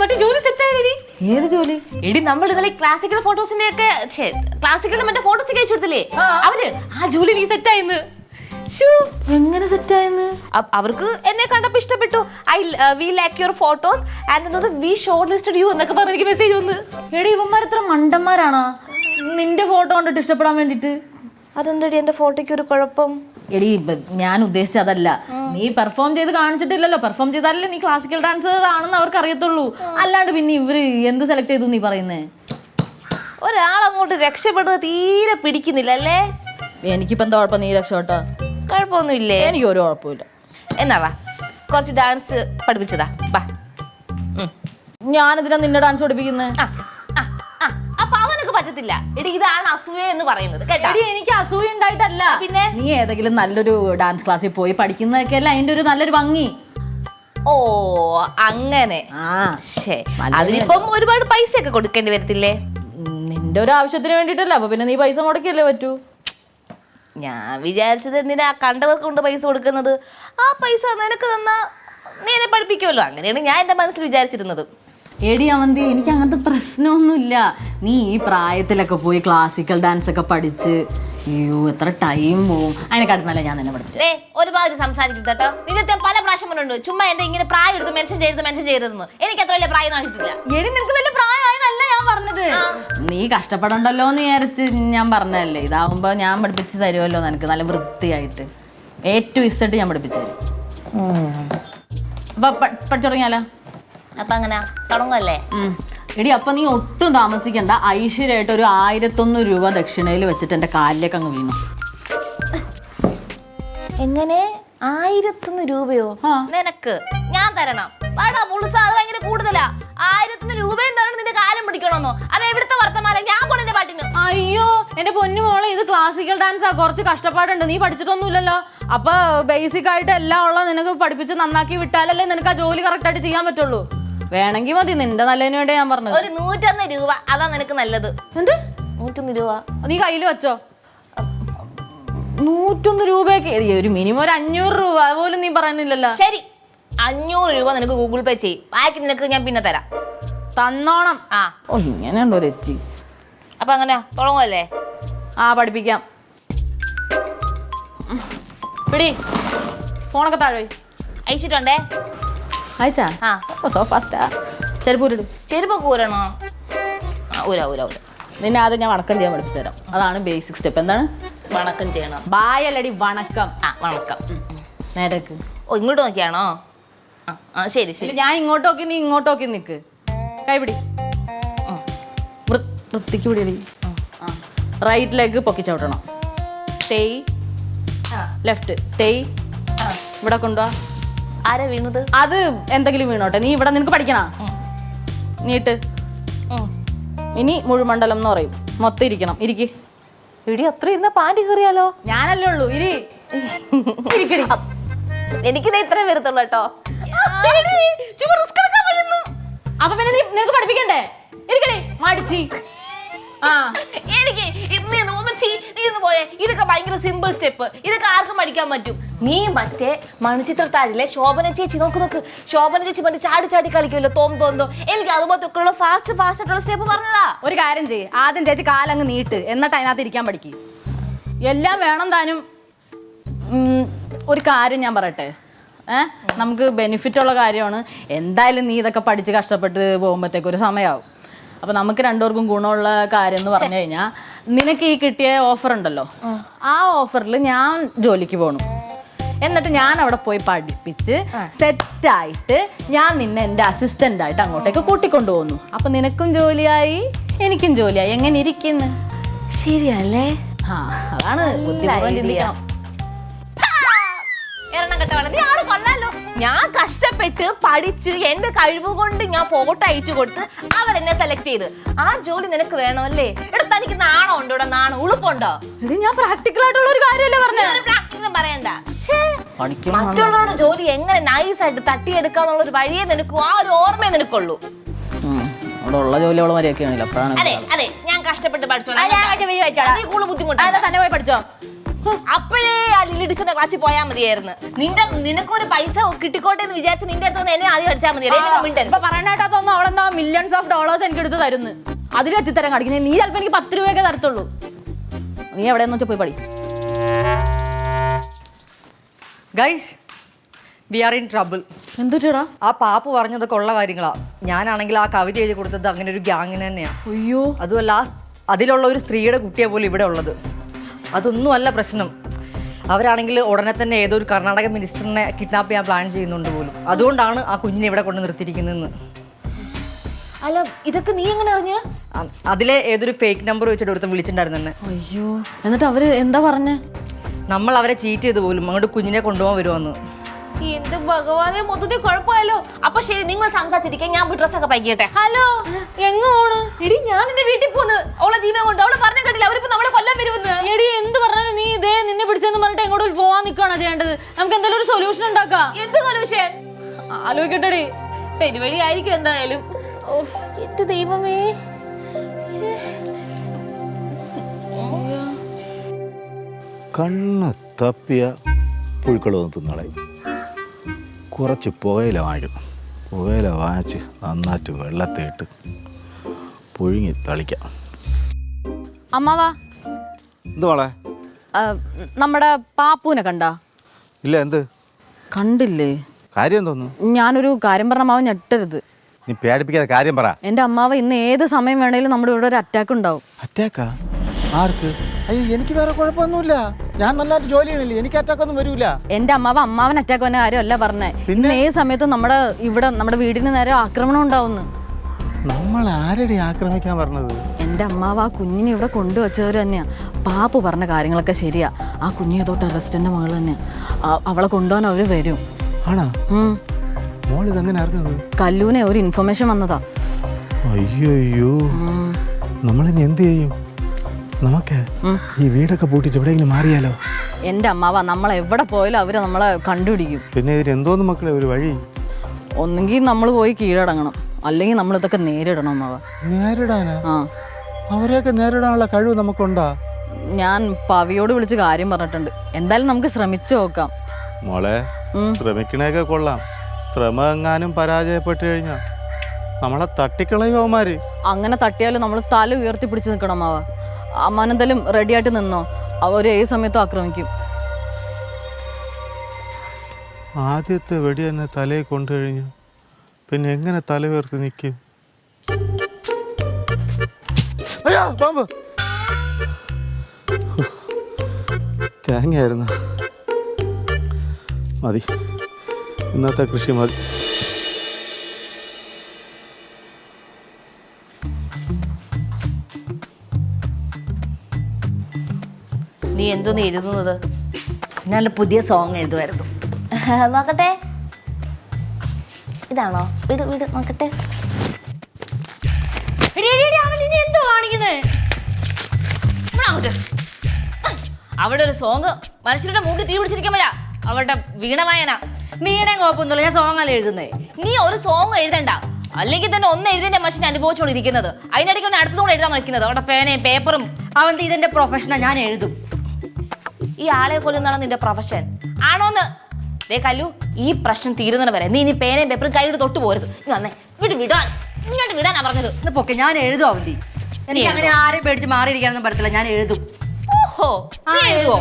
മറ്റേ ജോലി സെറ്റ് ആയി. ഏത് ജോലി? എടി നമ്മൾ ഇന്നലെ ക്ലാസിക്കൽ ഫോട്ടോസിന്റെ ഒക്കെ ക്ലാസിക്കൽ മറ്റേ ഫോട്ടോസ് അയച്ചു കൊടുത്തില്ലേ, അവര് ആ ജോലി നീ സെറ്റ് ആയിന്ന്. എങ്ങനെ സെറ്റായെന്ന്? അവർക്ക് എന്നെ കണ്ടപ്പോ ഇഷ്ടപ്പെട്ടു. We like your photos and we shortlisted you എന്നൊക്കെ പറഞ്ഞ എനിക്ക് മെസ്സേജ് വന്നു. എടി ഇവന്മാർ ഇത്ര മണ്ടന്മാരാണോ നിന്റെ ഫോട്ടോ കണ്ടിട്ട് ഇഷ്ടപ്പെടാൻ വേണ്ടിട്ട്? അതെന്തടി എന്റെ ഫോട്ടോയ്ക്ക് ഒരു കുഴപ്പം? എടി ഞാൻ ഉദ്ദേശിച്ചതല്ല, നീ പെർഫോം ചെയ്ത് കാണിച്ചിട്ടില്ലല്ലോ. പെർഫോം ചെയ്താലല്ലേ നീ ക്ലാസിക്കൽ ഡാൻസർ ആണെന്ന് അവർക്ക് അറിയത്തുള്ളൂ. അല്ലാണ്ട് പിന്നെ ഇവര് എന്ത് സെലക്ട് ചെയ്തു നീ പറയുന്നേ? ഒരാളങ്ങോട്ട് രക്ഷപ്പെടുന്നത് തീരെ പിടിക്കുന്നില്ല അല്ലേ? എനിക്കിപ്പോ എന്താ കുഴപ്പം? നീ രക്ഷപ്പെട്ടോ? കുഴപ്പമൊന്നുമില്ലേ? എനിക്ക് ഒരു കുഴപ്പമില്ല. എന്നാ വാ കുറച്ച് ഡാൻസ് പഠിപ്പിച്ചതാ. വാ. ഞാനെന്തിനാ നിന്നെ ഡാൻസ് പഠിപ്പിക്കുന്നത്? അപ്പൊ അവനൊക്കെ പറ്റത്തില്ല. എടി ഇതാണ് അസൂയ എന്ന് പറയുന്നത് കേട്ടോ. എനിക്ക് അസൂയ ഉണ്ടായിട്ടല്ല, പിന്നെ നീ ഏതെങ്കിലും നല്ലൊരു ഡാൻസ് ക്ലാസ്സിൽ പോയി പഠിക്കുന്നതൊക്കെ അല്ല അതിന്റെ ഒരു നല്ലൊരു ഭംഗി. ഓ അങ്ങനെ. അതിനിപ്പം ഒരുപാട് പൈസ ഒക്കെ കൊടുക്കേണ്ടി വരത്തില്ലേ? നിന്റെ ഒരു ആവശ്യത്തിന് വേണ്ടിട്ടല്ല, അപ്പൊ പിന്നെ നീ പൈസ മുടക്കിയല്ലേ പറ്റൂ. ഞാൻ വിചാരിച്ചത് എന്തിനാ കണ്ടവർക്ക് കൊണ്ട് പൈസ കൊടുക്കുന്നത്? ആ പൈസ നിനക്ക് തന്നാ നീ എന്നെ പഠിപ്പിക്കുമല്ലോ, അങ്ങനെയാണ് ഞാൻ എൻ്റെ മനസ്സിൽ വിചാരിച്ചിരുന്നത്. എടി അവന്തി, എനിക്ക് അങ്ങനത്തെ പ്രശ്നമൊന്നുമില്ല. നീ ഈ പ്രായത്തിലൊക്കെ പോയി ക്ലാസിക്കൽ ഡാൻസ് ഒക്കെ പഠിച്ച് അയ്യോ എത്ര ടൈം പോവും. അതിനെക്കാട്ടുന്നല്ല ഞാൻ തന്നെ പഠിച്ചു. ഒരുപാട് സംസാരിച്ചു കേട്ടോ. നിന്നത്തെ പല പ്രാവശ്യം പറഞ്ഞുണ്ട് ചുമ്മാ എന്റെ ഇങ്ങനെ പ്രായം എടുത്ത് മെൻഷൻ ചെയ്തതെന്ന്. എനിക്ക് അത്ര വലിയ പ്രായം ആയിട്ടില്ല. എടി നിനക്ക് വലിയ പ്രായമായെന്നല്ല ഞാൻ പറഞ്ഞത്. നീ കഷ്ടപ്പെടണ്ടല്ലോ എന്ന് വിചാരിച്ച് ഞാൻ പറഞ്ഞതല്ലേ. ഇതാവുമ്പോ ഞാൻ പഠിപ്പിച്ച് തരുമല്ലോ നിനക്ക് നല്ല വൃത്തിയായിട്ട്. ഏറ്റവും ഇഷ്ടമായിട്ട് ഞാൻ പഠിപ്പിച്ചു തരും. അപ്പൊ പഠിച്ചു തുടങ്ങിയാലോ? അപ്പൊ അങ്ങനെ തുടങ്ങുമല്ലേ? എടി അപ്പൊ നീ ഒട്ടും താമസിക്കണ്ട. ഐശ്വര്യമായിട്ട് ഒരു 1001 രൂപ ദക്ഷിണയിൽ വെച്ചിട്ട് എന്റെ കാലിലേക്ക് അങ്ങ് വീണു. എങ്ങനെ 1001 രൂപയോ? നിനക്ക് ഞാൻ തരണം? വാടാ പുളുസ, അത് ഭയങ്കര കൂടുതലാ. 1001 രൂപയും തരണം, നിന്റെ കാലം പിടിക്കണമെന്നോ? അത് എവിടുത്തെ വർത്തമാനം? ഞാൻ പോണെന്റെ പാട്ടിന്. അയ്യോ എന്റെ പൊന്നു മോളെ, ഇത് ക്ലാസിക്കൽ ഡാൻസാ, കുറച്ച് കഷ്ടപ്പാടുണ്ട്. നീ പഠിച്ചിട്ടൊന്നുമില്ലല്ലോ. അപ്പൊ ബേസിക് ആയിട്ട് എല്ലാം ഉള്ള നിനക്ക് പഠിപ്പിച്ച് നന്നാക്കി വിട്ടാലല്ലേ നിനക്ക് ആ ജോലി കറക്റ്റ് ആയിട്ട് ചെയ്യാൻ പറ്റുള്ളൂ. വേണമെങ്കിൽ മതി, നിന്റെ നല്ലതിന് വേണ്ടി ഞാൻ പറഞ്ഞത്. ഒരു 101 രൂപ അതാ നിനക്ക് നല്ലത്. എന്ത് 101 രൂപ നീ കയ്യിൽ വെച്ചോ. 101 രൂപയൊക്കെ ഒരു മിനിമം ഒരു 500 രൂപ പോലും നീ പറയുന്നില്ലല്ലോ. ശരി, 500 രൂപ നിനക്ക് ഗൂഗിൾ പേ ചെയ്യും. ബാക്കി നിനക്ക് ഞാൻ പിന്നെ തരാം. തന്നോണം. ഓ ഇങ്ങനെയുണ്ടോ രച്ചി? അപ്പൊ അങ്ങനെ തുടങ്ങുമല്ലേ? പഠിപ്പിക്കാം. പിടി ഫോണൊക്കെ താഴെ അയച്ചിട്ടുണ്ടേ. അയച്ചാ? സോ ഫാസ്റ്റാ. ചെരുപ്പൂരിടും. ചെരുപ്പൊക്കെ ഊരണോ? ഊരാ. നിന്നെ ആദ്യം ഞാൻ വണക്കം ചെയ്യാൻ പഠിപ്പിച്ചു തരാം. അതാണ് ബേസിക് സ്റ്റെപ്പ്. എന്താണ് വണക്കം ചെയ്യണം? ബായല്ലടി വണക്കം. വണക്കം. നേരക്ക്. ഓ ഇങ്ങോട്ട് നോക്കിയാണോ? ശരി. ഞാൻ ഇങ്ങോട്ട് നോക്കി, നീ ഇങ്ങോട്ട് നോക്കി നിക്ക്. കൈപിടി. വൃത്തിക്ക് പിടിയടി. റൈറ്റ് ലെഗ് പൊക്കി ചവിട്ടണം. തേയ്. ലെഫ്റ്റ് തേയ്. ഇവിടെ കൊണ്ടുവാ. ആരാ വീണത്? അത് എന്തെങ്കിലും വീണോട്ടെ, നീ ഇവിടെ നിനക്ക് പഠിക്കണ. നീട്ട്. ഇനി മുഴുമണ്ഡലം എന്ന് പറയും. മൊത്തം ഇരിക്കണം. ഇരിക്ക്. ഇടി അത്ര ഇരുന്ന പാൻറ് കയറിയാലോ? ഞാനല്ലേ ഉള്ളൂ. എനിക്കിത് ഇത്രേ വരത്തുള്ളൂ കേട്ടോ. അപ്പൊ പിന്നെ നിനക്ക് പഠിപ്പിക്കണ്ടേ? ഇരിക്കണേ മടിച്ചി. എനിക്ക് ഇതൊക്കെ ഭയങ്കര സിമ്പിൾ സ്റ്റെപ്പ്. ഇതൊക്കെ ആർക്കും പഠിക്കാൻ പറ്റും. നീ മറ്റേ മണിച്ചിത്രത്താഴിലെ ശോഭന ചേച്ചി നോക്ക്. ശോഭന ചേച്ചി മറ്റേ ചാടി കളിക്കുമല്ലോ, തോന്തോ. എനിക്ക് അതുപോലത്തെ ഫാസ്റ്റ് ആയിട്ടുള്ള സ്റ്റെപ്പ് പറഞ്ഞതാ. ഒരു കാര്യം ചെയ്യ്, ആദ്യം ചേച്ചി കാലങ്ങ് നീട്ട്, എന്നിട്ട് അതിനകത്ത് ഇരിക്കാൻ പഠിക്കും. എല്ലാം വേണം താനും. ഒരു കാര്യം ഞാൻ പറയട്ടെ, നമുക്ക് ബെനിഫിറ്റ് ഉള്ള കാര്യമാണ്. എന്തായാലും നീ ഇതൊക്കെ പഠിച്ച് കഷ്ടപ്പെട്ട് പോകുമ്പോഴത്തേക്ക് ഒരു സമയമാവും. അപ്പം നമുക്ക് രണ്ടുപേർക്കും ഗുണമുള്ള കാര്യം എന്ന് പറഞ്ഞു കഴിഞ്ഞാൽ, നിനക്ക് ഈ കിട്ടിയ ഓഫർ ഉണ്ടല്ലോ, ആ ഓഫറിൽ ഞാൻ ജോലിക്ക് പോകണം. എന്നിട്ട് ഞാൻ അവിടെ പോയി പഠിപ്പിച്ച് സെറ്റായിട്ട് ഞാൻ നിന്നെ എൻ്റെ അസിസ്റ്റൻ്റായിട്ട് അങ്ങോട്ടേക്ക് കൂട്ടിക്കൊണ്ടു പോകുന്നു. അപ്പം നിനക്കും ജോലിയായി എനിക്കും ജോലിയായി. എങ്ങനെ ഇരിക്കുന്നു? ശരിയല്ലേ? അതാണ് ബുദ്ധിപൂർവ്വം ചിന്തിക്കണം. ഞാൻ കഷ്ടപ്പെട്ട് പഠിച്ച് എന്റെ കഴിവ് കൊണ്ട് ഞാൻ ഫോട്ടോ അയച്ചു കൊടുത്ത് അവരെന്നെ സെലക്ട് ചെയ്ത്. ആ ജോലി നിനക്ക് വേണമല്ലേ? ഇവിടെ തനിക്ക് നാണം ഉണ്ടോ? ഇവിടെ നാണം ഉളുപ്പുണ്ടോ? ഞാൻ പ്രാക്ടിക്കൽ ആയിട്ടുള്ള ഒരു കാര്യമല്ലേ പറഞ്ഞത്. പ്രാക്ടിക്കൽ പറയണ്ട. മറ്റുള്ളവരുടെ ജോലി എങ്ങനെ നൈസായിട്ട് തട്ടിയെടുക്കാന്നുള്ള ഒരു വഴിയേ നിനക്ക്, ആ ഒരു ഓർമ്മയെ നിനക്കുള്ളൂ. ഉള്ള ജോലിയോളം വരെയൊക്കെയാണല്ലോ. അതെ ഞാൻ കഷ്ടപ്പെട്ട് പഠിച്ചോളാം. ബുദ്ധിമുട്ട് തന്നെ പോയി പഠിച്ചോ. അപ്പോഴേ ആ ലില്ലി ടീച്ചറിന്റെ ക്ലാസ്സിൽ പോയാൽ മതിയായിരുന്നു. നിനക്കൊരു പൈസ കിട്ടിക്കോട്ടെ എന്ന് വിചാരിച്ച് നിന്റെ അടുത്ത് എന്നെ ആദ്യം അടിച്ചാൽ മതി. ഇപ്പൊ പറയണായിട്ടൊന്നും അവളെന്താ മില്യൺസ് ഓഫ് ഡോളേഴ്സ് എനിക്ക് എടുത്ത് തരുന്നു. അതിൽ വെച്ചിത്തരം കാണിക്കുന്നത്. നീ ചിലപ്പോൾ എനിക്ക് 10 രൂപയൊക്കെ തരത്തുള്ളൂ. നീ എവിടെയെന്ന് വെച്ചാൽ പോയി പഠി. Guys, we are in trouble. എന്തുട്ടാ? ആ പാപ്പു പറഞ്ഞതൊക്കെ ഉള്ള കാര്യങ്ങളാ. ഞാനാണെങ്കിൽ ആ കവിത എഴുതി കൊടുത്തത് അങ്ങനെ ഒരു ഗ്യാങ്ങിന് തന്നെയാണ്. അയ്യോ, അതുമല്ല അതിലുള്ള ഒരു സ്ത്രീയുടെ കുട്ടിയെ പോലും ഇവിടെ ഉള്ളത്. അതൊന്നും അല്ല പ്രശ്നം. അവരാണെങ്കിൽ ഉടനെ തന്നെ ഏതോ ഒരു കർണാടക മിനിസ്റ്ററിനെ കിഡ്നാപ്പ് ചെയ്യാൻ പ്ലാൻ ചെയ്യുന്നുണ്ട് പോലും. അതുകൊണ്ടാണ് ആ കുഞ്ഞിനെ ഇവിടെ കൊണ്ട് നിർത്തിയിരിക്കുന്നതെന്ന്. അല്ല, ഇതൊക്കെ നീ എങ്ങനെ അറിഞ്ഞ? അതിലെ ഏതൊരു ഫേക്ക് നമ്പർ വെച്ചിട്ട് ഒരുത്തം വിളിച്ചിട്ടുണ്ടായിരുന്നു തന്നെ. അയ്യോ, എന്നിട്ട് അവര് എന്താ പറഞ്ഞേ? നമ്മൾ അവരെ ചീറ്റ് ചെയ്ത് പോലും അങ്ങോട്ട് കുഞ്ഞിനെ കൊണ്ടുപോകാൻ വരുമെന്ന്. എന്റെ ഭഗവാനെ, മൊത്തത്തിൽ കുഴപ്പമായല്ലോ. അപ്പൊ ശരി, നിങ്ങൾ സംസാരിച്ചിരിക്കാൻ ഞാൻ ഡ്രസ്സൊക്കെ പൈക്കട്ടെ. ഹലോ, എങ്ങ് പോണ്? എടി, ഞാൻ എന്റെ വീട്ടിൽ പോന്ന്. അവളെ ജീവൻ കൊണ്ട്. അവളെ പറഞ്ഞ കേട്ടില്ല, അവരിപ്പോ നമ്മളെ കൊല്ലം വരുമെന്ന്. എടി, എന്ത് പറഞ്ഞാലും നീ ഇതേ നിന്നെ പിടിച്ചെന്ന് പറഞ്ഞിട്ട് എങ്ങോട്ട് പോവാൻ നിൽക്കുകയാണോ ചെയ്യേണ്ടത്? നമുക്ക് എന്തെങ്കിലും ഒരു സൊല്യൂഷൻ ഉണ്ടാക്കാം. എന്ത് സൊല്യൂഷൻ? ആലോചിക്കട്ടെടി. പെരുവഴി ആയിരിക്കും എന്തായാലും. എന്റെ ദൈവമേ. കണ്ണ് തപ്പിയ പുഴുക്കളൊന്നും തിന്നളെ. കുറച്ച് പുകയില വാങ്ങിക്കും. പുകയില വാങ്ങിച്ച് നന്നായിട്ട് വെള്ളത്തിട്ട് പുഴുങ്ങി തളിക്കാം. അമ്മാവാ, എന്ത് മോളെ? നമ്മുടെ പാപ്പുവിനെ കണ്ടാ? ഇല്ല. എന്ത് കണ്ടില്ലേ? കാര്യം തോന്നുന്നു. ഞാനൊരു കാര്യം പറഞ്ഞ അമ്മാവ് ഞെട്ടരുത്. നീ പേടിപ്പിക്കാതെ കാര്യം പറ. എൻ്റെ അമ്മാവ് ഇന്ന് ഏത് സമയം വേണേലും നമ്മുടെ ഇവിടെ ഒരു അറ്റാക്ക് ഉണ്ടാവും. അറ്റാക്കാ? ആർക്ക്? അയ്യോ, എനിക്ക് വേറെ കുഴപ്പമൊന്നുമില്ല. ഞാൻ നന്നായിട്ട് ജോലി ചെയ്യണില്ലേ, എനിക്ക് അറ്റാക്കൊന്നും വരൂല. എൻ്റെ അമ്മാവൻ അറ്റാക്ക് വന്ന കാര്യമല്ല പറഞ്ഞേ. ഇന്ന് ഏത് സമയത്തും നമ്മുടെ വീടിന് നേരെ ആക്രമണം ഉണ്ടാവുന്നു. നമ്മൾ ആരുടെ ആക്രമിക്കാൻ പറഞ്ഞത്? എൻ്റെ അമ്മാവ് ആ കുഞ്ഞിനെ ഇവിടെ കൊണ്ടുവച്ചവർ തന്നെയാ. പാപ്പു പറഞ്ഞ കാര്യങ്ങളൊക്കെ ശരിയാ. ആ കുഞ്ഞിനെ തൊട്ട് അറസ്റ്റിൻ്റെ മകൾ തന്നെയാ. അവളെ കൊണ്ടുപോകാൻ അവർ വരും. ആണോ? മോൾ ഇതെങ്ങനെ അറിഞ്ഞത്? കല്ലൂനെ ഒരു ഇൻഫർമേഷൻ വന്നതാ. അയ്യോ, നമ്മളിനി എന്ത് ചെയ്യും? നമുക്ക് ഈ വീടൊക്കെ പൂട്ടിട്ട് എവിടെയെങ്കിലും മാറിയാലോ? എൻ്റെ അമ്മാവ, നമ്മൾ എവിടെ പോയാലും അവർ നമ്മളെ കണ്ടുപിടിക്കും. പിന്നെ ഇതിന് എന്തോന്ന് മക്കളെ ഒരു വഴി? ഒന്നെങ്കിൽ നമ്മൾ പോയി കീഴടങ്ങണം, അല്ലെങ്കിൽ നമ്മൾ ഇതൊക്കെ നേരിടണം അമ്മാവ. നേരിടാനാ? ആ, അവരെയൊക്കെ നേരിടാനുള്ള കഴിവ് നമുക്കുണ്ടാ? ഞാൻ പവിയോട് വിളിച്ച് കാര്യം പറഞ്ഞിട്ടുണ്ട്. എന്തായാലും നമുക്ക് ശ്രമിച്ചു നോക്കാം. മോളെ, ശ്രമിക്കണേക്കെ കൊള്ളാം. ശ്രമം എങ്ങാനും പരാജയപ്പെട്ടു കഴിഞ്ഞാ നമ്മളെ തട്ടിക്കളയും അവന്മാര്. അങ്ങനെ തട്ടിയാലും നമ്മൾ തല ഉയർത്തി പിടിച്ച് നിൽക്കണം അമ്മാവ. അമ്മാനെന്തായാലും റെഡി ആയിട്ട് നിന്നോ, അവർ ഏത് സമയത്തും ആക്രമിക്കും. ആദ്യത്തെ വെടി തന്നെ തലയിൽ കൊണ്ടു കഴിഞ്ഞു പിന്നെ എങ്ങനെ തല ഉയർത്തി നിൽക്കും? അയ്യോ, പാമ്പ്! തേങ്ങയായിരുന്നു. മതി, ഇന്നത്തെ കൃഷി മതി. നീ എന്തോന്ന് എഴുതുന്നത്? ഞാൻ പുതിയ സോങ് എഴുതുമായിരുന്നു. നോക്കട്ടെ, ഇതാണോ? വിട് വിട് നോക്കട്ടെ. എന്തോ കാണിക്കുന്നേ? അവിടെ ഒരു സോങ് മനുഷ്യരുടെ മൂട്ടിൽ തീ പിടിച്ചിരിക്കുമ്പോഴാ അവളുടെ വീണവായന. വീണയും കുഴപ്പമൊന്നുമില്ല, ഞാൻ സോങ് അല്ല എഴുതുന്നേ. നീ ഒരു സോങ് എഴുതണ്ട, അല്ലെങ്കിൽ തന്നെ ഒന്ന് എഴുതിന്റെ മനുഷ്യൻ അനുഭവിച്ചുകൊണ്ടിരിക്കുന്നത്. അതിനിടയ്ക്ക് ഒന്ന് അടുത്തതുകൊണ്ട് എഴുതാൻ വയ്ക്കുന്നത്. അവിടെ പേനയും പേപ്പറും. അവന്റെ ഇതെന്റെ പ്രൊഫഷനാ, ഞാൻ എഴുതും. ഈ ആളെ കൊല്ലുന്നതാണ് നിന്റെ പ്രൊഫഷൻ ആണോന്ന്? ദേ കല്ലു, ഈ പ്രശ്നം തീരുന്നത് വരെ നീ ഇനി പേനയും പേപ്പറും കൈയുടെ തൊട്ട് പോരുത്. വന്നേ, വിടാൻ ഇങ്ങോട്ട് വിടാനാ പറഞ്ഞത്. പൊക്കെ ഞാൻ എഴുതും അവന്തി. എനിക്ക് അങ്ങനെ ആരെയും പേടിച്ച് മാറിയിരിക്കാനൊന്നും പറ്റത്തില്ല, ഞാൻ എഴുതും. ഓഹോ, നീ എഴുതുവോ?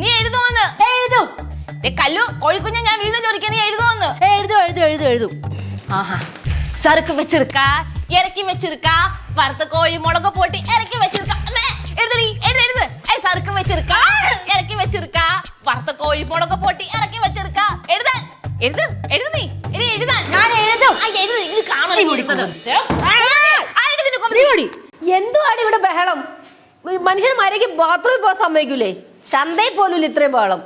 നീ എഴുതുമോന്ന്? എഴുതും. കല്ലു, കോഴിക്കുഞ്ഞ, ഞാൻ വീണ്ടും ചോദിക്കാൻ, നീ എഴുതുമോന്ന്? എഴുതും. ആഹാ, സറുക്ക് വെച്ചിരിക്ക, ഇറക്കി വെച്ചിരിക്ക, വറുത്ത കോഴി മുളക് പോട്ടി ഇറക്കി വെച്ചിരിക്ക. എഴുതണി, എഴുത്. സറുക്ക് വെച്ചിരിക്ക, ഇറക്കി വെച്ചിരിക്ക, വറുത്ത കോഴി മുളക് പോട്ടി ഇറക്കി വെച്ചിരിക്ക. എഴുതാൻ എഴുത് നീ എഴുതാൻ. ഞാൻ എഴുതും. ഇത് കാണാൻ എന്തുവാണ് ഇവിടെ ബഹളം? മനുഷ്യന് മരയ്ക്ക് ബാത്റൂമിൽ പോകാൻ സമ്മതിക്കൂലേ? ചന്തയിൽ പോലും ഇത്രയും ബഹളം.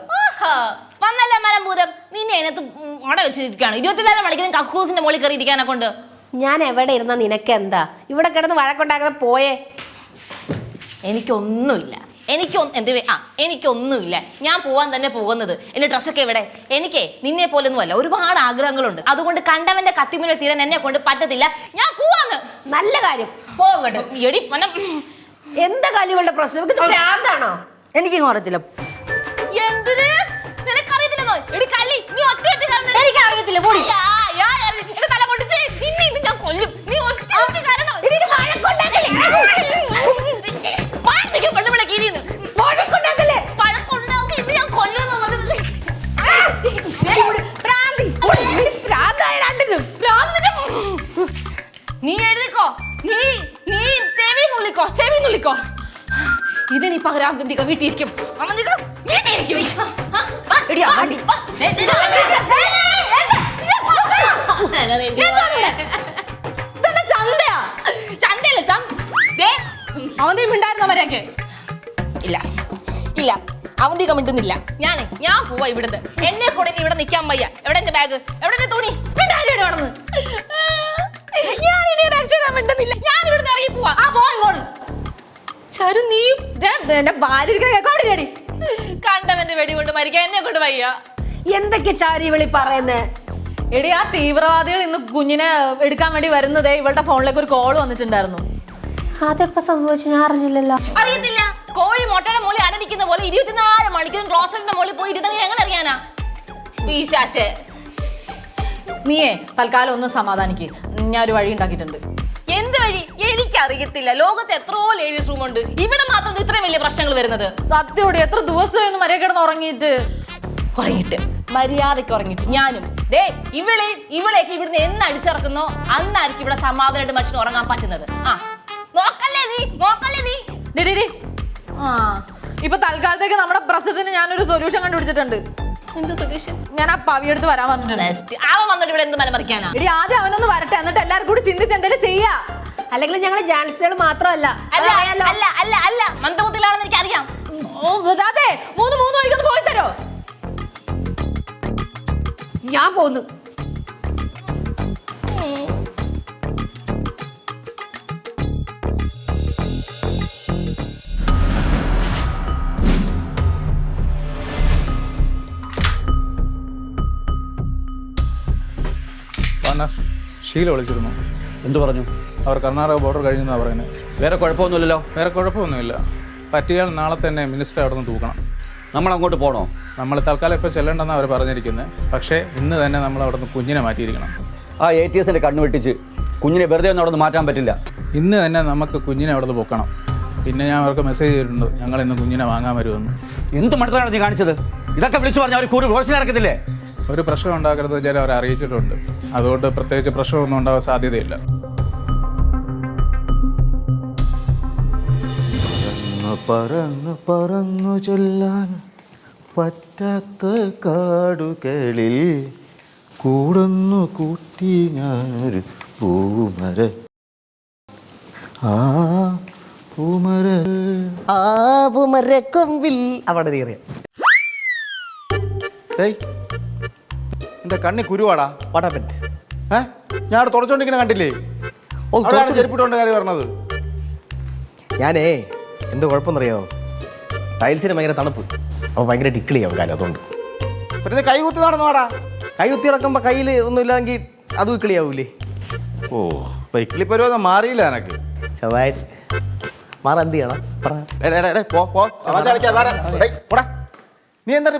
വന്നല്ലേ മലമ്പൂരം, നിന്നെ അതിനകത്ത് ഓട വെച്ചിരിക്കുകയാണ്. 24 മണിക്കൂറും കക്കൂസിന്റെ മുകളിൽ കയറി ഇരിക്കാനെ കൊണ്ട്. ഞാൻ എവിടെ ഇരുന്ന നിനക്ക് എന്താ? ഇവിടെ കിടന്ന് വഴക്കുണ്ടാക്കുന്ന പോയേ. എനിക്കൊന്നുമില്ല. ഞാൻ പോവാൻ തന്നെ പോകുന്നത്. എന്റെ ഡ്രസ്സൊക്കെ എവിടെ? എനിക്ക് നിന്നെ പോലൊന്നുമല്ല, ഒരുപാട് ആഗ്രഹങ്ങളുണ്ട്. അതുകൊണ്ട് കണ്ടവന്റെ കത്തിമുന്നിൽ തീരാൻ എന്നെ കൊണ്ട് പറ്റത്തില്ല. ഞാൻ പോവാന്ന്. നല്ല കാര്യം, പോകട്ടെ. എടി എന്താ കലികളുടെ പ്രശ്നം? ഭ്രാന്താണോ? എനിക്കൊന്നും അറിയത്തില്ല. എന്തിന് നിനക്കറിയത്തില്ലെന്നോ? എടി കള്ളി, നീ ഒറ്റ കാരണം എനിക്ക് അറിയത്തില്ല, പോടി. എന്റെ തല പൊട്ടിച്ച് നിന്നെ ഇന്ന് ഞാൻ കൊല്ലും. നീ ഒറ്റ കാരണം പെണ്ണുപിള്ള കീഴിന്ന് വഴക്കുണ്ടാക്കല്ലേ? വഴക്കുണ്ടാക്കി ഇന്ന് ഞാൻ കൊല്ലുമെന്ന് പറഞ്ഞത്. നീ എഴുതിക്കോ, നീ ചെവി നുള്ളിക്കോ. ഇതിനി പകരാൻ വീട്ടിയിരിക്കും. അവന്തിണ്ടായിരുന്നവരൊക്കെ ഇല്ല അവന്തിക മിണ്ടുന്നില്ല. ഞാൻ പോവാ ഇവിടുന്ന്. എന്നെ കൂടെ ഇനി ഇവിടെ നിൽക്കാൻ വയ്യ. എവിടെ എന്റെ ബാഗ്? എവിടെ എന്റെ തുണി? നടന്ന് ഞാൻ ഇനി രക്ഷപ്പെടാൻ മിണ്ടുന്നില്ല. ഞാൻ ഇവിടുന്ന് ഇറങ്ങി പോവാ. ചരു നീ എന്റെ ഭാര്യ കേൾക്കോടി കണ്ടവന്റെ വെടി കൊണ്ട് മരിക്കാൻ എന്നെ കൊണ്ട് വയ്യ. എന്തൊക്കെ ചാരി വിളി പറയുന്നേ? എടി ആ തീവ്രവാദികൾ ഇന്ന് കുഞ്ഞിനെ എടുക്കാൻ വേണ്ടി വരുന്നതേ ഇവളുടെ ഫോണിലേക്ക് ഒരു കോൾ വന്നിട്ടുണ്ടായിരുന്നു. അതെപ്പോ സംഭവിച്ചു? ഞാൻ അറിഞ്ഞില്ലല്ലോ. അറിയത്തില്ല. കോഴി മുട്ടയുടെ മുകളിൽ അടയിരിക്കുന്ന പോലെ 24 മണിക്കൂറും ക്ലോസറ്റിന്റെ മുകളിൽ പോയി ഇരുന്നെങ്കിൽ എങ്ങനെ അറിയാനാ? വിശ്വാസേ നീയേ തൽക്കാലം ഒന്ന് സമാധാനിക്ക്. ഞാൻ ഒരു വഴി ഉണ്ടാക്കിയിട്ടുണ്ട്. എന്ത് വഴി? എനിക്കറിയത്തില്ല. ലോകത്ത് എത്രയോ ലേഡീസ് റൂം ഉണ്ട്. ഇവിടെ മാത്രം ഇത്രയും വലിയ പ്രശ്നങ്ങൾ വരുന്നത്. സത്യോടി എത്ര ദിവസമായിരുന്നു മര്യാദ കിടന്ന് ഉറങ്ങിയിട്ട് മര്യാദയ്ക്ക് ഉറങ്ങിയിട്ട് ഞാനും ദേ ഇവളേക്ക് ഇവിടുന്ന് എന്ന് അടിച്ചിറക്കുന്നോ അന്നായിരിക്കും ഇവിടെ സമാധാനമായിട്ട് മനുഷ്യന് ഉറങ്ങാൻ പറ്റുന്നത്. നോക്കല്ലേ നീ ആ ഇപ്പൊ തൽക്കാലത്തേക്ക് നമ്മുടെ പ്രശ്നത്തിന് ഞാനൊരു സൊല്യൂഷൻ കണ്ടുപിടിച്ചിട്ടുണ്ട്. എന്ത് സൊല്യൂഷൻ? ഞാൻ ആ പവിയെടുത്ത് വരാൻ വന്നിട്ടുണ്ട്. അവൻ വന്നിട്ട് ഇവിടെ എന്ത് മലമറിക്കാനാ? എടി ആദ്യം അവനൊന്ന് വരട്ടെ, എന്നിട്ട് എല്ലാവരും കൂടി ചിന്തിച്ച് എന്തെങ്കിലും ചെയ്യാ. അല്ലെങ്കിൽ ഞങ്ങള് ജേർണലിസ്റ്റുകൾ മാത്രമല്ല. അല്ല മന്ദബുദ്ധിയിലാണെന്ന് എനിക്കറിയാം. അതെ 3 വഴിക്കൊന്ന് പോയി തരോ? ഞാൻ പോന്നു. ഷീല വിളിച്ചിരുന്നു. എന്തു പറഞ്ഞു? അവർ കർണാടക ബോർഡർ കഴിഞ്ഞെന്നാണ് പറയുന്നത്. വേറെ കുഴപ്പമൊന്നുമില്ലല്ലോ? വേറെ കുഴപ്പമൊന്നുമില്ല. പറ്റിയാൽ നാളെ തന്നെ മിനിസ്റ്റർ അവിടെ നിന്ന് തൂക്കണം. നമ്മൾ അങ്ങോട്ട് പോകണോ? നമ്മൾ തൽക്കാലം ഇപ്പോൾ ചെല്ലണ്ടെന്നാണ് അവർ പറഞ്ഞിരിക്കുന്നത്. പക്ഷേ ഇന്ന് തന്നെ നമ്മൾ അവിടെ നിന്ന് കുഞ്ഞിനെ മാറ്റിയിരിക്കണം. ആ ATSന്റെ കണ്ണ് വെട്ടിച്ച് കുഞ്ഞിനെ വെറുതെ ഒന്നും അവിടെ നിന്ന് മാറ്റാൻ പറ്റില്ല. ഇന്ന് തന്നെ നമുക്ക് കുഞ്ഞിനെ അവിടെ നിന്ന് പൊക്കണം. പിന്നെ ഞാൻ അവർക്ക് മെസ്സേജ് ചെയ്തിട്ടുണ്ട്, ഞങ്ങൾ ഇന്ന് കുഞ്ഞിനെ വാങ്ങാൻ വരുമെന്ന്. എന്ത് മടുത്താണ് നീ കാണിച്ചത്? ഇതൊക്കെ വിളിച്ചു പറഞ്ഞാൽ അവർ കൂടുതൽ റോഷൻ നടക്കത്തില്ലേ? ഒരു പ്രശ്നം ഉണ്ടാക്കരുത് വെച്ചാൽ അവരെ അറിയിച്ചിട്ടുണ്ട്. അതുകൊണ്ട് പ്രത്യേകിച്ച് പ്രശ്നമൊന്നും ഉണ്ടാകാൻ സാധ്യതയില്ല. പറന്നു ചെല്ലാൻ പറ്റാത്ത കാടുകളിൽ കൂടുന്നു കൂട്ടി ഞാനൊരു പൂമര. ആ പൂമരക്കൊമ്പിൽ അവിടെ തീറിയ. എന്റെ കണ്ണി കുരുവാടാ. വടാപ്പറ്റ് ഞാൻ അവിടെ തുടച്ചോണ്ടിരിക്കണ കണ്ടില്ലേ? ചെരുപ്പിട്ടോണ്ട് കാര്യം പറഞ്ഞത്. ഞാനേ എന്ത് കുഴപ്പമെന്നറിയാമോ? ടൈൽസിന് ഭയങ്കര തണുപ്പ്, അപ്പോൾ ഭയങ്കര ടിക്കിളിയാവും കാലം. അതുകൊണ്ട് പിന്നെ കൈ കുത്തി നടന്നോടാ. കൈ കുത്തി കിടക്കുമ്പോൾ കയ്യിൽ ഒന്നും ഇല്ലെങ്കിൽ അത് ഇക്കിളിയാവൂലേ? ഓ ഇക്കിളി പരുവൊന്നും മാറിയില്ല എനക്ക്. ചെറുതായിട്ട് മാറാൻ എന്ത് ചെയ്യണം പറ. നീ എന്താ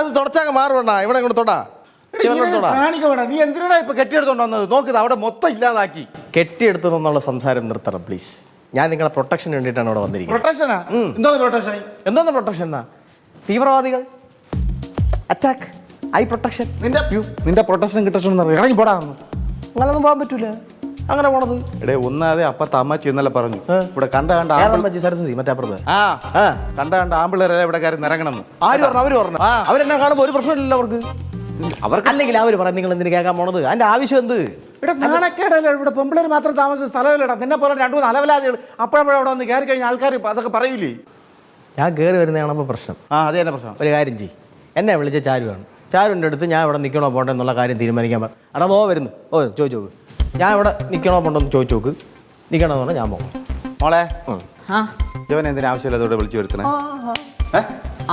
അത് തുടച്ചാൽ മാറുവേണ്ട. ഇവിടെ ഇങ്ങോട്ട് തൊടാ, കാണിക്കണ. നീ എന്തിനാ ഇപ്പൊ കെട്ടിയെടുത്തോണ്ട് വന്നത്? നോക്ക്, അവിടെ മൊത്തം ഇല്ലാതാക്കി. കെട്ടിയെടുത്തെന്നുള്ള സംസാരം നിർത്തണം പ്ലീസ്. ഞാൻ നിങ്ങളെ പ്രൊട്ടക്ഷന് വേണ്ടിയിട്ടാണ് ഇവിടെ വന്നിരിക്കുന്നത്. പ്രൊട്ടക്ഷനാ? എന്തോന്ന് പ്രൊട്ടക്ഷൻ എന്നാ? തീവ്രവാദികൾ അറ്റാക്ക്, ഐ പ്രൊട്ടക്ഷൻ. നിന്റെ പ്രൊട്ടക്ഷൻ കിട്ടണം. ഇറങ്ങി പോടാ. അങ്ങനൊന്നും പോകാൻ പറ്റൂല. അങ്ങനെ പോണത് എടേ ഒന്നാതെ അപ്പത്തെ അമ്മച്ചി ഇന്നലെ പറഞ്ഞു ഇവിടെ കണ്ട സരസ്വതി മറ്റപ്പുറത്ത് കണ്ട ആമ്പിള്ളേരെ ഇവിടെ കാര്യം ഇറങ്ങണമെന്ന്. ആര് പറഞ്ഞു? അവര് പറഞ്ഞു. അവരെന്നെ കാണുമ്പോൾ ഒരു പ്രശ്നമില്ലല്ലോ അവർക്ക്. അല്ലെങ്കിൽ അവര് പറഞ്ഞു നിങ്ങൾ എന്തിനു കേൾക്കാൻ പോണത്? അതിന്റെ ആവശ്യം എന്ത്? ഇവിടെ നാണക്കേടല്ലേ? ഇവിടെ പെമ്പിള്ളേർ മാത്രം താമസിച്ച സ്ഥലമില്ലടാ. നിന്നെ പോലെ 2-3 അലവലാദികൾ അപ്പോഴപ്പോഴും അവിടെ വന്ന് കയറി കഴിഞ്ഞാൽ ആൾക്കാർ അതൊക്കെ പറയൂലേ? ഞാൻ കയറി വരുന്നതാണപ്പോൾ പ്രശ്നം. അത് തന്നെ പ്രശ്നം. ഒരു കാര്യം ചെയ്യും, എന്നെ വിളിച്ച ചാരുവാണ്. ചാരുവിൻ്റെ അടുത്ത് ഞാൻ ഇവിടെ നിൽക്കണോ പോട്ടെ എന്നുള്ള കാര്യം തീരുമാനിക്കാൻ പറഞ്ഞു. അടാ നോ വരുന്നു. ചോദിച്ചു നോക്ക്. ഞാൻ ഇവിടെ നിൽക്കണോ പോണ്ടോ എന്ന് ചോദിച്ചു നോക്ക്. നിൽക്കണമെന്ന് പറഞ്ഞാൽ ഞാൻ പോകാം. മോളെ ഇവൻ എന്തിനാവശ്യമില്ല അതോടെ വിളിച്ചു വരുത്തണേ?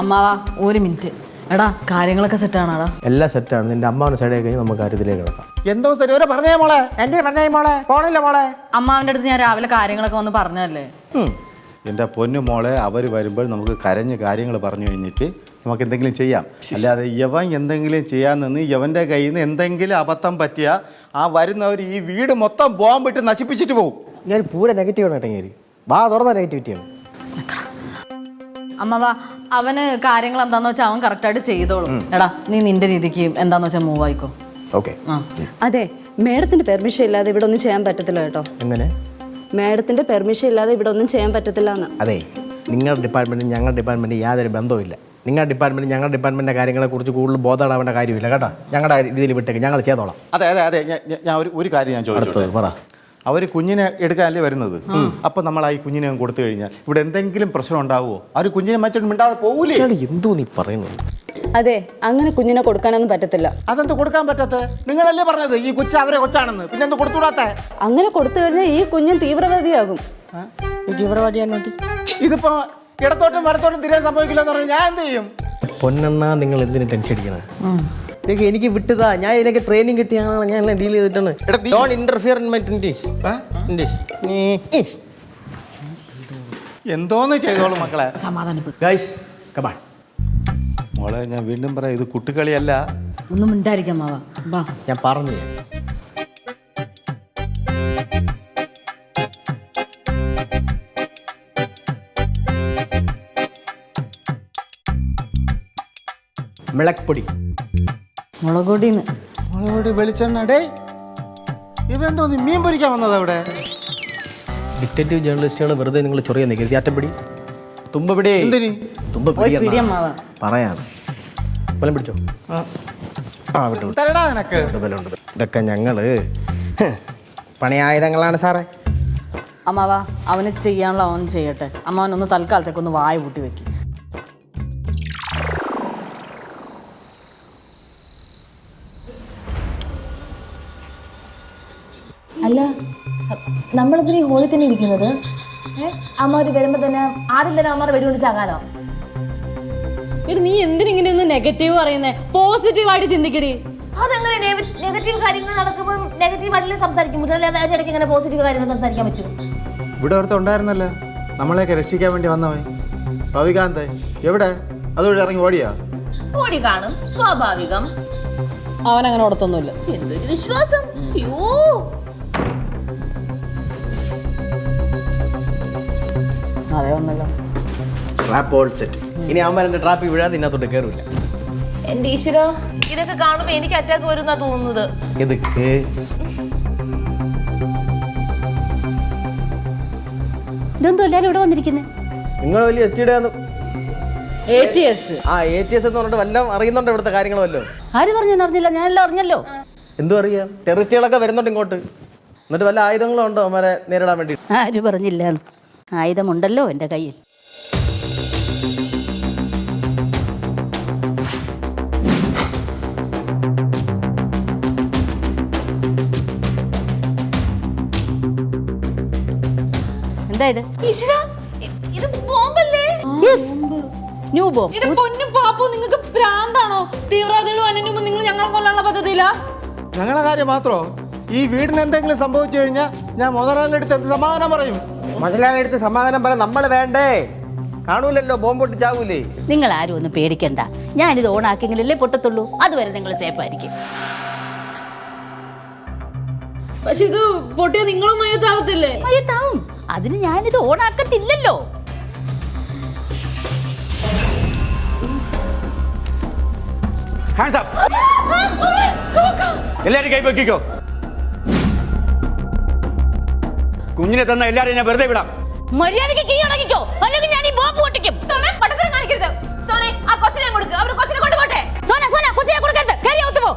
അമ്മാവാ ഒരു മിനിറ്റ്. എടാ കാര്യങ്ങളൊക്കെ സെറ്റാണോടാ? എല്ലാം സെറ്റാണ്. നിന്റെ അമ്മാവിന് സൈഡായി കഴിഞ്ഞാൽ നമുക്ക് കാര്യത്തിലേക്ക് കിടക്കാം. എന്തോ ശരി പറഞ്ഞേ മോളെ. എൻ്റെ പറഞ്ഞേ മോളെ. പോണില്ല മോളെ. അമ്മാവിൻ്റെ അടുത്ത് ഞാൻ രാവിലെ കാര്യങ്ങളൊക്കെ വന്ന് പറഞ്ഞതല്ലേ. എൻ്റെ പൊന്നു മോളെ അവർ വരുമ്പോൾ നമുക്ക് കരഞ്ഞ് കാര്യങ്ങൾ പറഞ്ഞു കഴിഞ്ഞിട്ട് നമുക്ക് എന്തെങ്കിലും ചെയ്യാം. അല്ലാതെ യവൻ എന്തെങ്കിലും ചെയ്യാൻ നിന്ന് യവൻ്റെ കയ്യിൽ നിന്ന് എന്തെങ്കിലും അബദ്ധം പറ്റിയാൽ ആ വരുന്നവർ ഈ വീട് മൊത്തം ബോംബിട്ട് നശിപ്പിച്ചിട്ട് പോകും. ഞാൻ പൂര നെഗറ്റീവാണ് ഏട്ടങ്ങേരി. വാ തുറന്ന നെഗറ്റിവിറ്റിയാണ്. അമ്മ വാ, അവന് കാര്യങ്ങൾ എന്താന്ന് വെച്ചാൽ അവൻ കറക്റ്റായിട്ട് ചെയ്തോളും. എടാ നീ നിന്റെ രീതിക്ക് എന്താന്ന് വെച്ചാൽ മൂവ് ആയിക്കോ. ഓക്കെ. അതെ, മേഡത്തിന്റെ പെർമിഷൻ ഇല്ലാതെ ഇവിടെ ഒന്നും ചെയ്യാൻ പറ്റത്തില്ല കേട്ടോ. എങ്ങനെ? മേഡത്തിന്റെ പെർമിഷൻ ഇല്ലാതെ ഇവിടെ ഒന്നും ചെയ്യാൻ പറ്റത്തില്ല എന്ന്. അതെ, നിങ്ങളുടെ ഡിപ്പാർട്ട്മെൻറ്റും ഞങ്ങളുടെ ഡിപ്പാർട്ട്മെൻറ്റും യാതൊരു ബന്ധവുമില്ല. നിങ്ങളുടെ ഡിപ്പാർട്ട്മെൻറ്റ് ഞങ്ങളുടെ ഡിപ്പാർട്ട്മെൻറ്റിൻ്റെ കാര്യങ്ങളെക്കുറിച്ച് കൂടുതൽ ബോധപ്പെടേണ്ട കാര്യമില്ല കേട്ടോ. ഞങ്ങളുടെ രീതിയിൽ വിട്ടേക്ക്, ഞങ്ങൾ ചെയ്തോളാം. അതെ അതെ അതെ, ഞാൻ ഒരു കാര്യം ഞാൻ ചോദിച്ചു. പറ. അവർ കുഞ്ഞിനെ എടുക്കാനല്ലേ വരുന്നത്. അപ്പം നമ്മൾ ആ ഈ കുഞ്ഞിനെ കൊടുത്തു കഴിഞ്ഞാൽ ഇവിടെ എന്തെങ്കിലും പ്രശ്നം ഉണ്ടാവുമോ? അവർ കുഞ്ഞിനെ മറ്റൊന്നും മിണ്ടാതെ പോകൂലേ? എന്തോ നീ പറയുന്നത്? അതെ, അങ്ങനെ കുഞ്ഞിനെ കൊടുക്കാനൊന്നും പറ്റത്തില്ല. അതെന്ത് കൊടുക്കാൻ പറ്റാത്ത? നിങ്ങളല്ലേ പറഞ്ഞത് ഈ കൊച്ചു അവരെ കൊച്ചാണെന്ന്, പിന്നെ എന്ത് കൊടുത്തുകൂടാത്ത? അങ്ങനെ കൊടുത്തു കഴിഞ്ഞാൽ ഈ കുഞ്ഞൻ തീവ്രവാദിയാകും. ഇതിപ്പോ ഇടത്തോട്ടും വലത്തോട്ടും തിരികെ സംഭവിക്കില്ലെന്ന് പറഞ്ഞാൽ ഞാൻ എന്ത് ചെയ്യും? പൊന്നെന്നാ നിങ്ങൾ എന്തിനു ടെൻഷൻ അടിക്കുന്നത്? എനിക്ക് വിട്ടതാ, ഞാൻ ഇതിനൊക്കെ ട്രെയിനിങ് കിട്ടിയാണ്, ഞാൻ ഡീൽ ചെയ്തിട്ടാണ്. ഡോണ്ട് ഇന്റർഫിയർ ഇൻ മൈ ഇൻഡിഷ്. എന്തോന്ന് ചെയ്തോളൂ മക്കളെ. സമാധാനപ്പെട്ടു. Guys come on. മോളെ ഞാൻ വീണ്ടും പറയാം, ഇത് കുട്ടിക്കളിയല്ല. ഒന്നും മിണ്ടായിരിക്കാം മാവാ. വാ, ഞാൻ പറഞ്ഞു. മിളക്പൊടി, മുളകൊടിന്ന്. മോളോട് വെളിച്ചെണ്ണ. ഡേ ഇവെന്തോ നീ മീൻ പൊരിക്കാൻ വന്നത് അവിടെ? ഡിറ്റക്റ്റീവ് ജേർണലിസ്റ്റുകൾ വെറുതെ നിങ്ങൾ ചൊറിയാൻ നിൽക്കരുത്. ആറ്റപ്പിടി, തുമ്പപിടി. എന്തിനി? തുമ്പപിടി പറയാം. ബലം പിടിച്ചോ. ആ വിട്ടു. തരടാ നിനക്ക്. ബലമുണ്ട്. ഇതൊക്കെ ഞങ്ങള് പണിയായുധങ്ങളാണ് സാറേ. അമ്മാവാ, അവന് ചെയ്യാനുള്ള അവൻ ചെയ്യട്ടെ. അമ്മാവനൊന്ന് തൽക്കാലത്തേക്കൊന്ന് വായ കൂട്ടി വെക്കും. അല്ല, നമ്മളെന്തിനാ ഈ ഹോളിൽ തന്നെ ഇരിക്കുന്നത്? അമ്മ വരുമ്പോ തന്നെ ആദ്യം തന്നെ അമ്മ വെടികൊണ്ട് ചാകാനോ? എടി നീ എന്തിനിങ്ങനെ ഒന്ന് നെഗറ്റീവ് പറയുന്നേ? പോസിറ്റീവായിട്ട് ചിന്തിക്കടി. അതെങ്ങനെ നെഗറ്റീവ് കാര്യങ്ങൾ നടക്കുമ്പോൾ നെഗറ്റീവ് ആയിട്ടല്ലേ സംസാരിക്കാൻ പറ്റും? അല്ലാതെ അതിനിടയ്ക്ക് ഇങ്ങനെ പോസിറ്റീവ് കാര്യങ്ങൾ സംസാരിക്കാൻ പറ്റും? ഇവിടെ ഒരുത്തം ഉണ്ടായിരുന്നല്ലോ നമ്മളെയൊക്കെ രക്ഷിക്കാൻ വേണ്ടി വന്നവൻ, പവികാന്ത്. എവിടെ? അതുവഴി ഇറങ്ങി ഓടിയാ? ഓടി കാണും, സ്വാഭാവികം. അവനങ്ങനെ ഓടത്തൊന്നുമില്ല. എന്തൊരു വിശ്വാസം! അയ്യോ, അതെ ഒന്നല്ലോ. Trap all set. ഇനി അവന്മാരെ ട്രാപ്പിൽ വീഴാതെ ഇതിനകത്തോട്ട് കയറില്ല. എന്റെ ഈശ്വര, ഇതൊക്കെ കാണുമ്പോ എനിക്ക് അറ്റാക്ക് വരുന്നാ തോന്നുന്നത്. എതൊക്കെ ഇതെന്തോ എല്ലാരും ഇവിടെ വന്നിരിക്കുന്നത്? നിങ്ങൾ വലിയ എസ് ടി ATS. ആ ATS എന്ന് പറഞ്ഞിട്ട് വല്ലതും അറിയുന്നുണ്ടോ ഇവിടുത്തെ കാര്യങ്ങൾ വല്ലോ? ആര് പറഞ്ഞെന്ന് അറിഞ്ഞില്ല, ഞാനെല്ലാം അറിഞ്ഞല്ലോ. എന്തും അറിയാം. ടെററിസ്റ്റുകളൊക്കെ വരുന്നുണ്ട് ഇങ്ങോട്ട്. എന്നിട്ട് വല്ല ആയുധങ്ങളും ഉണ്ടോ അവരെ നേരിടാൻ വേണ്ടി? ആര് പറഞ്ഞില്ല? ആയുധമുണ്ടല്ലോ എൻ്റെ കയ്യിൽ. എന്താ ഇത്? ഇത് ബോംബല്ലേ? New bomb. ഇത് പൊന്നും പാപ്പോ, നിങ്ങൾക്ക് ഭ്രാന്താണോ? തീവ്രവാദികളും അനന്യും നിങ്ങൾ ഞങ്ങളെ കൊല്ലാനുള്ള പദ്ധതിയില്ല. ഞങ്ങളെ കാര്യം മാത്രോ? ഈ വീടിന് എന്തെങ്കിലും സംഭവിച്ചു കഴിഞ്ഞാൽ ഞാൻ മുതലാളിയുടെ അടുത്ത് എന്ത് സമാധാനം പറയും? മുതലാളിയുടെ അടുത്ത് സമാധാനം പറയാൻ നമ്മൾ വേണ്ടേ? കാണൂലല്ലോ, ബോംബ് പൊട്ടിച്ചാവൂലേ? നിങ്ങൾ ആരും ഒന്നും പേടിക്കണ്ട, ഞാനിത് ഓണാക്കിയെങ്കിലല്ലേ പൊട്ടത്തുള്ളൂ. അതുവരെ നിങ്ങൾ സേഫ് ആയിരിക്കും. പക്ഷെ ഇത് പൊട്ടിയ നിങ്ങളും മയത്താവത്തില്ലേ? മയത്താവും, അതിന് ഞാനിത് ഓണാക്കത്തില്ലല്ലോ. എല്ലാരും കൈ പൊക്കിക്കോ. കുഞ്ഞിനെ തന്ന എല്ലാരെയും ഞാൻ വെറുതെ വിടാം. മര്യാദയ്ക്ക് കീഴടങ്ങിക്കോ, അല്ലെങ്കിൽ ഞാൻ ഈ ബോംബ് പൊട്ടിക്കും. പട്ടത്തിന് കാണിക്കരുത്. സോനെ, ആ കൊച്ചിനെ കൊടുക്ക്. അവർ കൊച്ചിനെ കൊണ്ടുപോട്ടെ. സോന, കൊച്ചിനെ കൊടുക്കരുത്. കേറി അകത്ത് പോ.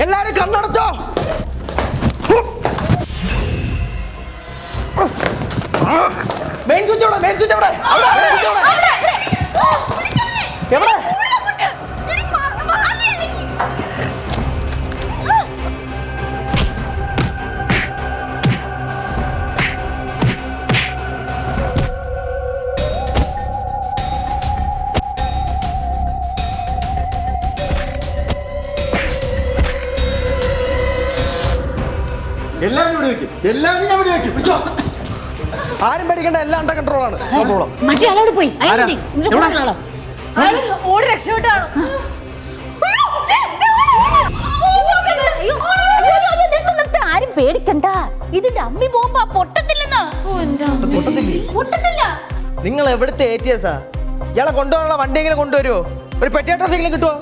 എല്ലാരും കണ്ണടച്ചോ. മെയിൻ സ്വിച്ച് എവിടെ? മെയിൻ സ്വിച്ച് എവിടെ? എവിടെ? എല്ലാവരും ഇവിടെ വെക്കും, എല്ലാവരും ഞാൻ ഇവിടെ വെക്കും. ആരും പേടിക്കേണ്ട, എല്ലാം അണ്ടർ കൺട്രോളാണ്. നോക്കോളാം. മറ്റേ ആളോട് പോയി ആരാ? എവിടെ? അയാള് ഓടി രക്ഷപ്പെട്ടാണ്. ആരും പേടിക്കണ്ട, ഇതിന്റെ അമ്മി പോകുമ്പോ പൊട്ടത്തില്ലെന്ന്. പൊട്ടത്തില്ലേ? പൊട്ടത്തില്ല. നിങ്ങൾ എവിടുത്തെ ATS-ആ? ഇയാളെ കൊണ്ടുപോകാനുള്ള വണ്ടിയെങ്കിലും കൊണ്ടുവരുമോ? ഒരു പെട്ടിയാട്ടെങ്കിലും കിട്ടുമോ?